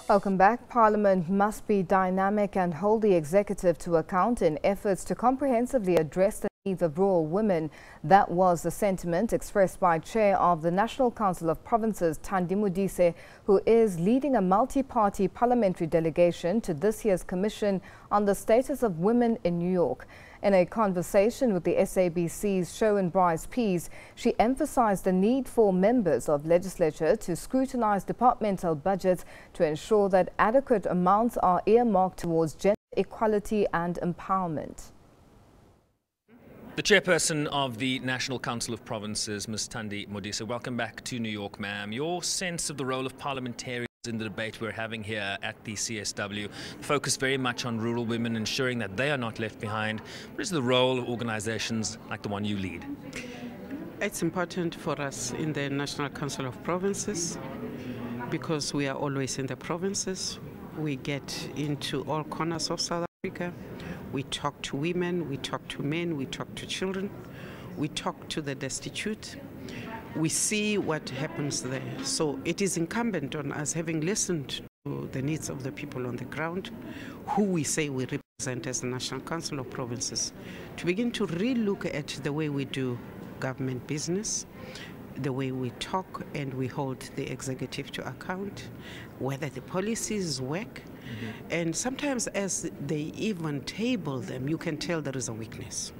Welcome back. Parliament must be dynamic and hold the executive to account in efforts to comprehensively address the needs of rural women. That was the sentiment expressed by Chair of the National Council of Provinces, Thandi Modise, who is leading a multi-party parliamentary delegation to this year's Commission on the Status of Women in New York. In a conversation with the SABC's Sherwin Bryce-Pease, she emphasized the need for members of legislature to scrutinize departmental budgets to ensure that adequate amounts are earmarked towards gender equality and empowerment. The chairperson of the National Council of Provinces, Ms. Thandi Modise, welcome back to New York, ma'am. Your sense of the role of parliamentarians in the debate we're having here at the CSW, focused very much on rural women, ensuring that they are not left behind. What is the role of organizations like the one you lead? It's important for us in the National Council of Provinces because we are always in the provinces. We get into all corners of South Africa. We talk to women, we talk to men, we talk to children, we talk to the destitute. We see what happens there. So it is incumbent on us, having listened to the needs of the people on the ground, who we say we represent as the National Council of Provinces, to begin to re-look at the way we do government business, the way we talk and we hold the executive to account, whether the policies work. And sometimes as they even table them, you can tell there is a weakness.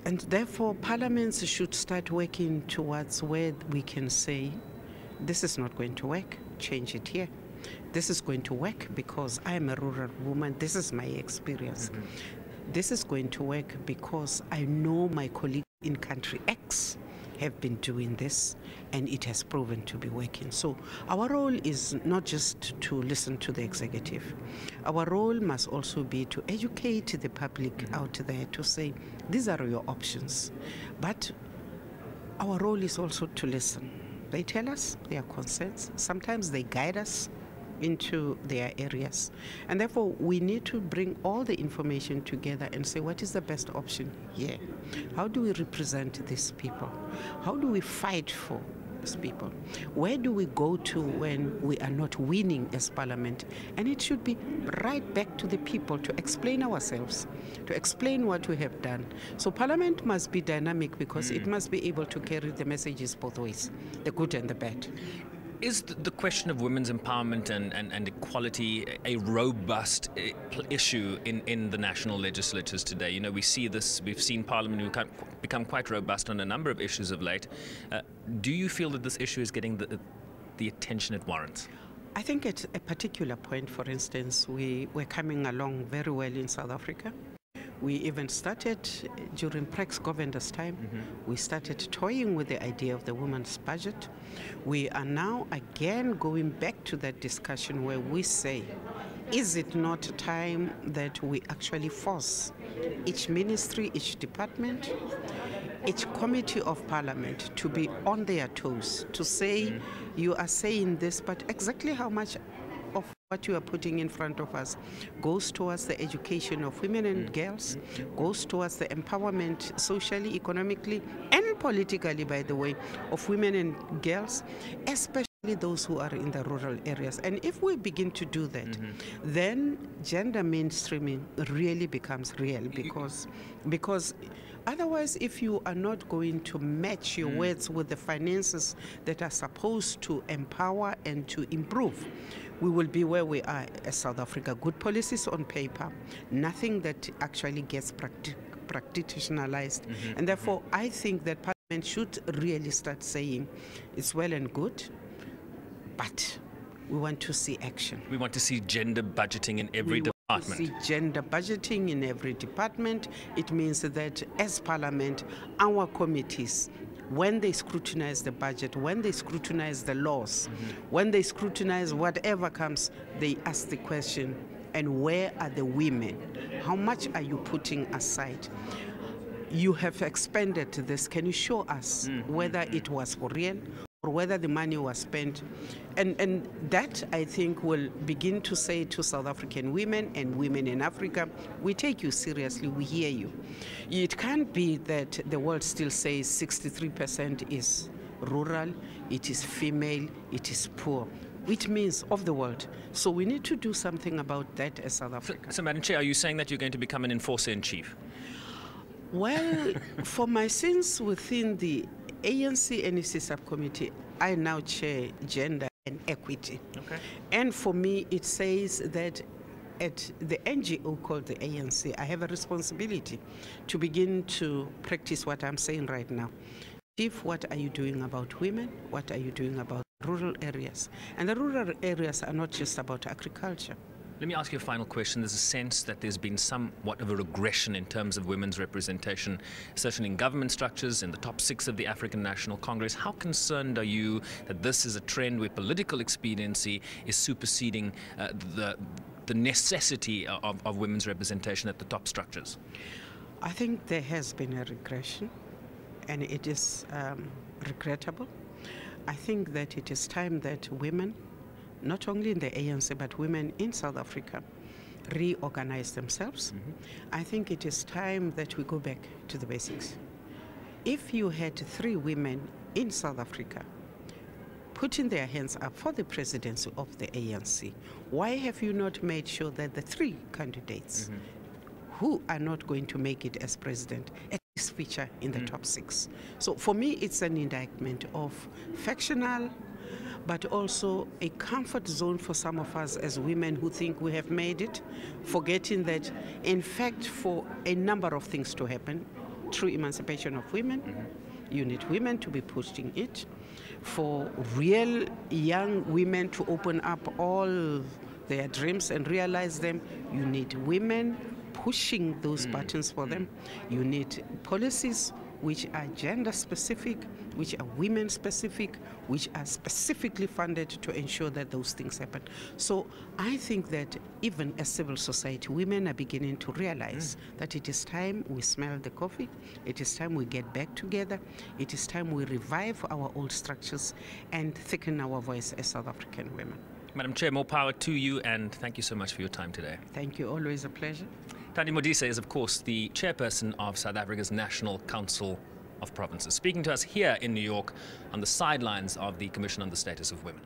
And therefore, parliaments should start working towards where we can say, this is not going to work, change it here. This is going to work because I am a rural woman, this is my experience. This is going to work because I know my colleagues in country X have been doing this and it has proven to be working. So our role is not just to listen to the executive. Our role must also be to educate the public out there to say, these are your options. But our role is also to listen. They tell us their concerns. Sometimes they guide us into their areas. And therefore, we need to bring all the information together and say, what is the best option here? How do we represent these people? How do we fight for these people? Where do we go to when we are not winning as parliament? And it should be right back to the people to explain ourselves, to explain what we have done. So parliament must be dynamic because it must be able to carry the messages both ways, the good and the bad. Is the question of women's empowerment and equality a robust issue in the national legislatures today? You know, we see this, we've seen Parliament become quite robust on a number of issues of late. Do you feel that this issue is getting the attention it warrants? I think at a particular point, for instance, we're coming along very well in South Africa. We even started during Prex Govender's time. We started toying with the idea of the women's budget. We are now again going back to that discussion where we say, is it not time that we actually force each ministry, each department, each committee of parliament to be on their toes, to say, you are saying this, but exactly how much of what you are putting in front of us goes towards the education of women and girls, goes towards the empowerment socially, economically, and politically, by the way, of women and girls, especially those who are in the rural areas. And if we begin to do that, then gender mainstreaming really becomes real, because otherwise, if you are not going to match your words with the finances that are supposed to empower and to improve, we will be where we are as South Africa. Good policies on paper, nothing that actually gets practicalized. And therefore, I think that Parliament should really start saying, it's well and good, but we want to see action. We want to see gender budgeting in every department. See gender budgeting in every department. It means that as Parliament, our committees, when they scrutinize the budget, when they scrutinize the laws, when they scrutinize whatever comes, they ask the question, and where are the women? How much are you putting aside? You have expended this. Can you show us whether it was for real or whether the money was spent? And that, I think, will begin to say to South African women and women in Africa, we take you seriously, we hear you. It can't be that the world still says 63% is rural, it is female, it is poor. which means of the world. So we need to do something about that as South Africa. So, Madam Chair, are you saying that you're going to become an enforcer-in-chief? Well, for my sins within the ANC NEC subcommittee, I now chair gender and equity. Okay. And for me, it says that at the NGO called the ANC, I have a responsibility to begin to practice what I'm saying right now. Chief, what are you doing about women? What are you doing about rural areas? And the rural areas are not just about agriculture. Let me ask you a final question. There's a sense that there's been somewhat of a regression in terms of women's representation, certainly in government structures, in the top 6 of the African National Congress. How concerned are you that this is a trend where political expediency is superseding the necessity of women's representation at the top structures? I think there has been a regression, and it is regrettable. I think that it is time that women, not only in the ANC, but women in South Africa, reorganize themselves. I think it is time that we go back to the basics. If you had 3 women in South Africa putting their hands up for the presidency of the ANC, why have you not made sure that the 3 candidates who are not going to make it as president at least feature in the top 6? So for me, it's an indictment of factional, but also a comfort zone for some of us as women who think we have made it, forgetting that, in fact, for a number of things to happen, through emancipation of women, you need women to be pushing it. For real young women to open up all their dreams and realize them, you need women pushing those buttons for them. You need policies which are gender specific, which are women specific, which are specifically funded to ensure that those things happen. So I think that even as civil society, women are beginning to realize that it is time we smell the coffee, it is time we get back together, it is time we revive our old structures and thicken our voice as South African women. Madam Chair, more power to you, and thank you so much for your time today. Thank you, always a pleasure. Thandi Modise is, of course, the chairperson of South Africa's National Council of Provinces, speaking to us here in New York on the sidelines of the Commission on the Status of Women.